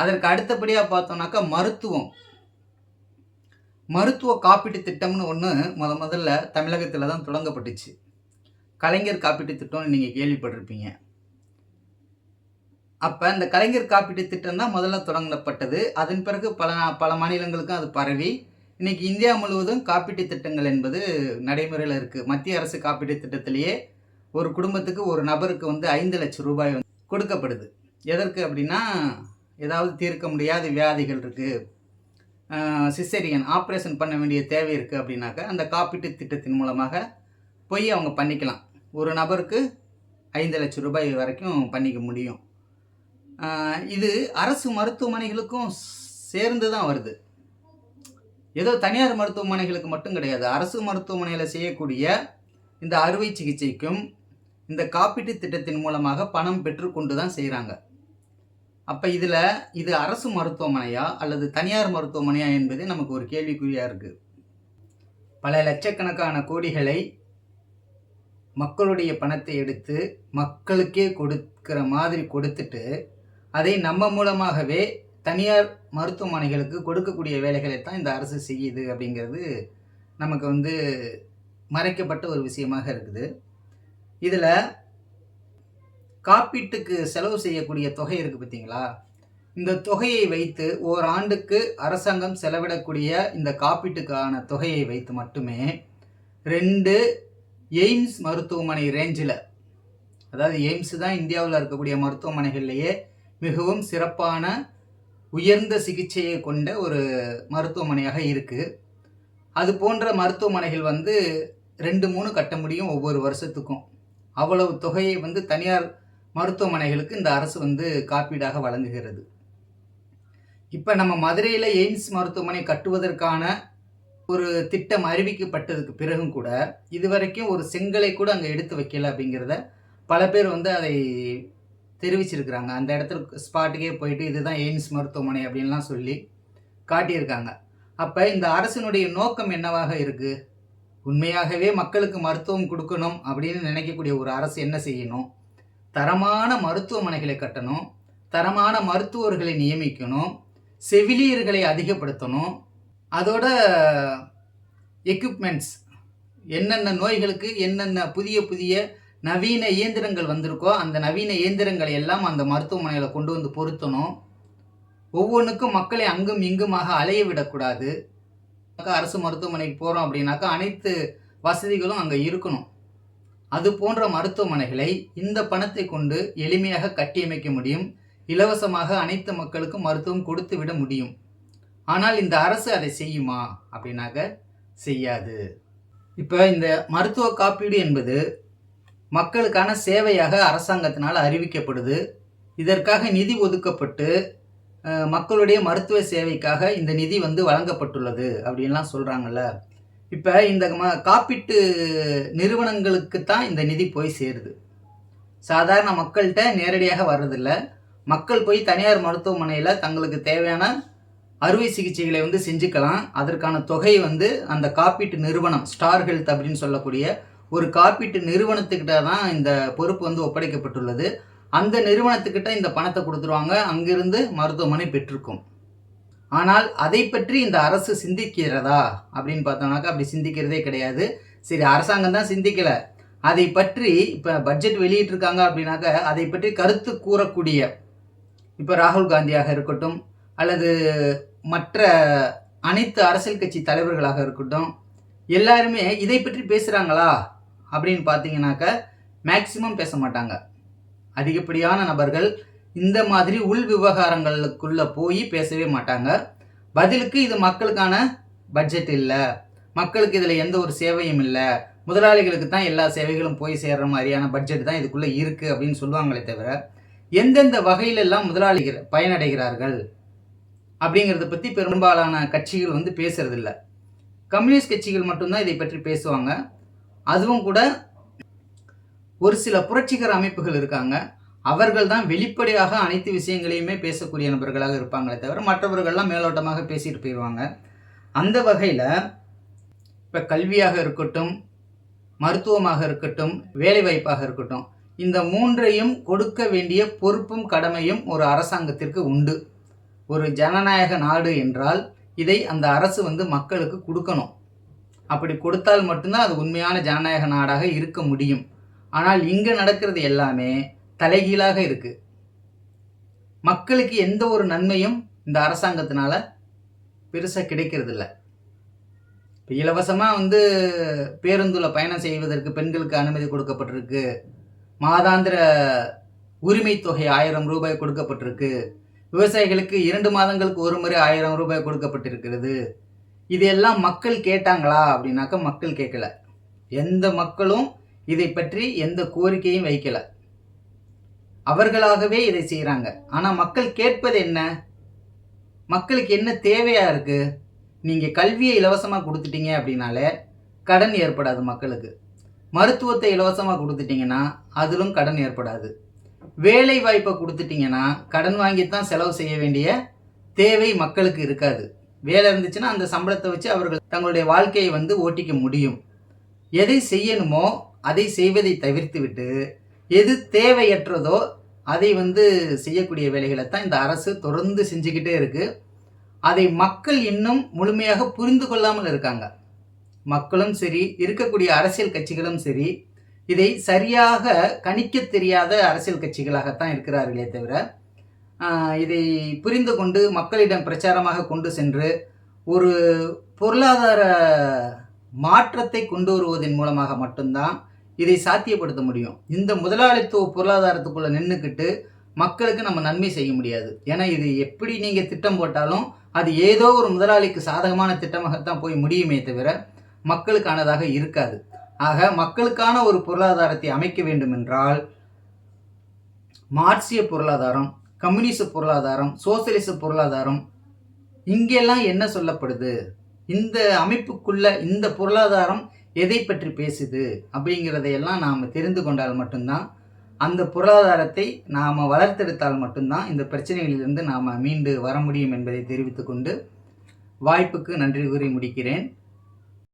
அதற்கு அடுத்தபடியாக பார்த்தோம்னாக்கா மருத்துவ காப்பீட்டு திட்டம்னு ஒன்று முதல்ல தமிழகத்தில் தான் தொடங்கப்பட்டுச்சு. கலைஞர் காப்பீட்டு திட்டம்னு நீங்கள் கேள்விப்பட்டிருப்பீங்க. அப்போ இந்த கலைஞர் காப்பீட்டு திட்டம் தான் முதல்ல தொடங்கப்பட்டது. அதன் பிறகு பல மாநிலங்களுக்கும் அது பரவி இன்னைக்கு இந்தியா முழுவதும் காப்பீட்டு திட்டங்கள் என்பது நடைமுறையில் இருக்குது. மத்திய அரசு காப்பீட்டு திட்டத்திலேயே ஒரு குடும்பத்துக்கு ஒரு நபருக்கு 5 லட்சம் ரூபாய் கொடுக்கப்படுது. எதற்கு அப்படின்னா, ஏதாவது தீர்க்க முடியாத வியாதிகள் இருக்குது, சிசேரியன் ஆப்ரேஷன் பண்ண வேண்டிய தேவை இருக்குது அப்படின்னாக்கா அந்த காப்பீட்டு திட்டத்தின் மூலமாக போய் அவங்க பண்ணிக்கலாம். ஒரு நபருக்கு 5 லட்சம் ரூபாய் வரைக்கும் பண்ணிக்க முடியும். இது அரசு மருத்துவமனைகளுக்கும் சேர்ந்து தான் வருது. ஏதோ தனியார் மருத்துவமனைகளுக்கு மட்டும் கிடையாது. அரசு மருத்துவமனையில் செய்யக்கூடிய இந்த அறுவை சிகிச்சைக்கும் இந்த காப்பீட்டு திட்டத்தின் மூலமாக பணம் பெற்றுக்கொண்டு தான் செய்கிறாங்க. அப்போ இது அரசு மருத்துவமனையா அல்லது தனியார் மருத்துவமனையா என்பது நமக்கு ஒரு கேள்விக்குறியாக இருக்குது. பல லட்சக்கணக்கான கோடிகளை மக்களுடைய பணத்தை எடுத்து மக்களுக்கே கொடுக்கிற மாதிரி கொடுத்துட்டு அதை நம்ம மூலமாகவே தனியார் மருத்துவமனைகளுக்கு கொடுக்கக்கூடிய வேலைகளை தான் இந்த அரசு செய்யுது அப்படிங்கிறது நமக்கு மறைக்கப்பட்ட ஒரு விஷயமாக இருக்குது. இதில் காப்பீட்டுக்கு செலவு செய்யக்கூடிய தொகை இருக்குது பார்த்தீங்களா, இந்த தொகையை வைத்து ஓராண்டுக்கு அரசாங்கம் செலவிடக்கூடிய இந்த காப்பீட்டுக்கான தொகையை வைத்து மட்டுமே 2 எய்ம்ஸ் மருத்துவமனை ரேஞ்சில், அதாவது எய்ம்ஸ் தான் இந்தியாவில் இருக்கக்கூடிய மருத்துவமனைகள்லேயே மிகவும் சிறப்பான உயர்ந்த சிகிச்சையை கொண்ட ஒரு மருத்துவமனையாக இருக்குது. அது போன்ற மருத்துவமனைகள் 2-3 கட்ட முடியும் ஒவ்வொரு வருஷத்துக்கும். அவ்வளவு தொகையை தனியார் மருத்துவமனைகளுக்கு இந்த அரசு காப்பீடாக வழங்குகிறது. இப்போ நம்ம மதுரையில் எய்ம்ஸ் மருத்துவமனை கட்டுவதற்கான ஒரு திட்டம் அறிவிக்கப்பட்டதுக்கு பிறகும் கூட இதுவரைக்கும் ஒரு செங்கலை கூட அங்கே எடுத்து வைக்கல அப்படிங்கிறத பல பேர் அதை தெரிவிச்சிருக்கிறாங்க. அந்த இடத்துல ஸ்பாட்டுக்கே போயிட்டு இதுதான் எய்ம்ஸ் மருத்துவமனை அப்படின்லாம் சொல்லி காட்டியிருக்காங்க. அப்போ இந்த அரசினுடைய நோக்கம் என்னவாக இருக்குது? உண்மையாகவே மக்களுக்கு மருத்துவம் கொடுக்கணும் அப்படின்னு நினைக்கக்கூடிய ஒரு அரசு என்ன செய்யணும்? தரமான மருத்துவமனைகளை கட்டணும், தரமான மருத்துவர்களை நியமிக்கணும், செவிலியர்களை அதிகப்படுத்தணும், அதோட எக்யூப்மெண்ட்ஸ் என்னென்ன நோய்களுக்கு என்னென்ன புதிய நவீன இயந்திரங்கள் வந்திருக்கோ அந்த நவீன இயந்திரங்களை எல்லாம் அந்த மருத்துவமனையில் கொண்டு பொருத்தணும். ஒவ்வொன்றுக்கும் மக்களை அங்கும் இங்குமாக அலைய விடக்கூடாது. அரசு மருத்துவமனைக்கு போகிறோம் அப்படின்னாக்கா அனைத்து வசதிகளும் அங்கே இருக்கணும். அது போன்ற மருத்துவமனைகளை இந்த பணத்தை கொண்டு எளிமையாக கட்டியமைக்க முடியும். இலவசமாக அனைத்து மக்களுக்கும் மருத்துவம் கொடுத்து விட முடியும். ஆனால் இந்த அரசு அதை செய்யுமா அப்படின்னாக்க செய்யாது. இப்போ இந்த மருத்துவ காப்பீடு என்பது மக்களுக்கான சேவையாக அரசாங்கத்தினால் அறிவிக்கப்படுது. இதற்காக நிதி ஒதுக்கப்பட்டு மக்களுடைய மருத்துவ சேவைக்காக இந்த நிதி வழங்கப்பட்டுள்ளது அப்படின்லாம் சொல்கிறாங்கல்ல. இப்போ இந்த காப்பீட்டு நிறுவனங்களுக்கு தான் இந்த நிதி போய் சேருது. சாதாரண மக்கள்கிட்ட நேரடியாக வர்றதில்ல. மக்கள் போய் தனியார் மருத்துவமனையில் தங்களுக்கு தேவையான அறுவை சிகிச்சைகளை செஞ்சுக்கலாம். அதற்கான தொகை அந்த காப்பீட்டு நிறுவனம், ஸ்டார் ஹெல்த் அப்படின்னு சொல்லக்கூடிய ஒரு காப்பீட்டு நிறுவனத்துக்கிட்ட தான் இந்த பொறுப்பு ஒப்படைக்கப்பட்டுள்ளது. அந்த நிறுவனத்துக்கிட்ட இந்த பணத்தை கொடுத்துருவாங்க. அங்கிருந்து மருத்துவமனை பெற்றிருக்கும். ஆனால் அதை பற்றி இந்த அரசு சிந்திக்கிறதா அப்படின்னு பார்த்தோம்னாக்கா அப்படி சிந்திக்கிறதே கிடையாது. சரி, அரசாங்கம் தான் சிந்திக்கலை, அதை பற்றி இப்போ பட்ஜெட் வெளியிட்டிருக்காங்க அப்படின்னாக்கா அதை பற்றி கருத்து கூறக்கூடிய இப்போ ராகுல் காந்தியாக இருக்கட்டும் அல்லது மற்ற அனைத்து அரசியல் கட்சி தலைவர்களாக இருக்கட்டும், எல்லாருமே இதை பற்றி பேசுகிறாங்களா அப்படின்னு பார்த்தீங்கன்னாக்கா மேக்சிமம் பேச மாட்டாங்க. அதிகப்படியான நபர்கள் இந்த மாதிரி உள் விவகாரங்களுக்குள்ளே போய் பேசவே மாட்டாங்க. பதிலுக்கு இது மக்களுக்கான பட்ஜெட் இல்லை, மக்களுக்கு இதில் எந்த ஒரு சேவையும் இல்லை, முதலாளிகளுக்கு தான் எல்லா சேவைகளும் போய் சேர்ற மாதிரியான பட்ஜெட் தான் இதுக்குள்ளே இருக்குது அப்படின்னு சொல்லுவாங்களே தவிர எந்தெந்த வகையிலெல்லாம் முதலாளிகள் பயனடைகிறார்கள் அப்படிங்கிறத பற்றி பெரும்பாலான கட்சிகள் பேசுறதில்லை. கம்யூனிஸ்ட் கட்சிகள் மட்டும்தான் இதை பற்றி பேசுவாங்க. அதுவும் கூட ஒரு சில புரட்சிகர அமைப்புகள் இருக்காங்க, அவர்கள் தான் வெளிப்படையாக அனைத்து விஷயங்களையுமே பேசக்கூடிய நபர்களாக இருப்பாங்களே தவிர மற்றவர்கள்லாம் மேலோட்டமாக பேசிட்டு போயிடுவாங்க. அந்த வகையில் இப்போ கல்வியாக இருக்கட்டும், மருத்துவமாக இருக்கட்டும், வேலைவாய்ப்பாக இருக்கட்டும், இந்த 3ஐயும் கொடுக்க வேண்டிய பொறுப்பும் கடமையும் ஒரு அரசாங்கத்திற்கு உண்டு. ஒரு ஜனநாயக நாடு என்றால் இதை அந்த அரசு வந்து மக்களுக்கு கொடுக்கணும். அப்படி கொடுத்தால் மட்டும்தான் அது உண்மையான ஜனநாயக நாடாக இருக்க முடியும். ஆனால் இங்கே நடக்கிறது எல்லாமே தலைகீழாக இருக்கு. மக்களுக்கு எந்த ஒரு நன்மையும் இந்த அரசாங்கத்தினால பெருசாக கிடைக்கிறது இல்லை. இப்போ இலவசமாக வந்து பேருந்தில் பயணம் செய்வதற்கு பெண்களுக்கு அனுமதி கொடுக்கப்பட்டிருக்கு. மாதாந்திர உரிமை தொகை 1000 ரூபாய் கொடுக்கப்பட்டிருக்கு. விவசாயிகளுக்கு 2 மாதங்களுக்கு ஒரு முறை 1000 ரூபாய் கொடுக்கப்பட்டிருக்கிறது. இதெல்லாம் மக்கள் கேட்டாங்களா அப்படின்னாக்கா மக்கள் கேட்கல. எந்த மக்களும் இதை பற்றி எந்த கோரிக்கையும் வைக்கல. அவர்களாகவே இதை செய்கிறாங்க. ஆனால் மக்கள் கேட்பது என்ன? மக்களுக்கு என்ன தேவையா இருக்கு? நீங்கள் கல்வியை இலவசமாக கொடுத்துட்டீங்க அப்படின்னாலே கடன் ஏற்படாது மக்களுக்கு. மருத்துவத்தை இலவசமாக கொடுத்துட்டீங்கன்னா அதிலும் கடன் ஏற்படாது. வேலை வாய்ப்பை கொடுத்துட்டீங்கன்னா கடன் வாங்கித்தான் செலவு செய்ய வேண்டிய தேவை மக்களுக்கு இருக்காது. வேலை இருந்துச்சுன்னா அந்த சம்பளத்தை வச்சு அவர்கள் தங்களுடைய வாழ்க்கையை வந்து ஓட்டிக்க முடியும். எதை செய்யணுமோ அதை செய்வதை தவிர்த்து விட்டு எது தேவையற்றதோ அதை வந்து செய்யக்கூடிய வேலைகளை தான் இந்த அரசு தொடர்ந்து செஞ்சுக்கிட்டே இருக்கு. அதை மக்கள் இன்னும் முழுமையாக புரிந்து கொள்ளாமல் இருக்காங்க. மக்களும் சரி, இருக்கக்கூடிய அரசியல் கட்சிகளும் சரி, இதை சரியாக கணிக்க தெரியாத அரசியல் கட்சிகளாகத்தான் இருக்கிறார்களே தவிர, இதை புரிந்து கொண்டு மக்களிடம் பிரச்சாரமாக கொண்டு சென்று ஒரு பொருளாதார மாற்றத்தை கொண்டு வருவதன் மூலமாக மட்டும்தான் இதை சாத்தியப்படுத்த முடியும். இந்த முதலாளித்துவ பொருளாதாரத்துக்குள்ள நின்றுக்கிட்டு மக்களுக்கு நம்ம நன்மை செய்ய முடியாது. ஏன்னா இது எப்படி நீங்கள் திட்டம் போட்டாலும் அது ஏதோ ஒரு முதலாளிக்கு சாதகமான திட்டமாகத்தான் போய் முடியுமே தவிர மக்களுக்கானதாக இருக்காது. ஆக மக்களுக்கான ஒரு பொருளாதாரத்தை அமைக்க வேண்டும் என்றால் மார்க்சிய பொருளாதாரம், கம்யூனிச பொருளாதாரம், சோசியலிச பொருளாதாரம், இங்கெல்லாம் என்ன சொல்லப்படுது, இந்த அமைப்புக்குள்ள இந்த பொருளாதாரம் எதை பற்றி பேசுது அப்படிங்கிறதையெல்லாம் நாம் தெரிந்து கொண்டால் மட்டும்தான், அந்த பொருளாதாரத்தை நாம் வளர்த்தெடுத்தால் மட்டும்தான் இந்த பிரச்சனைகளிலிருந்து நாம் மீண்டு வர முடியும் என்பதை தெரிவித்துக்கொண்டு வாய்ப்புக்கு நன்றி கூறி முடிக்கிறேன்.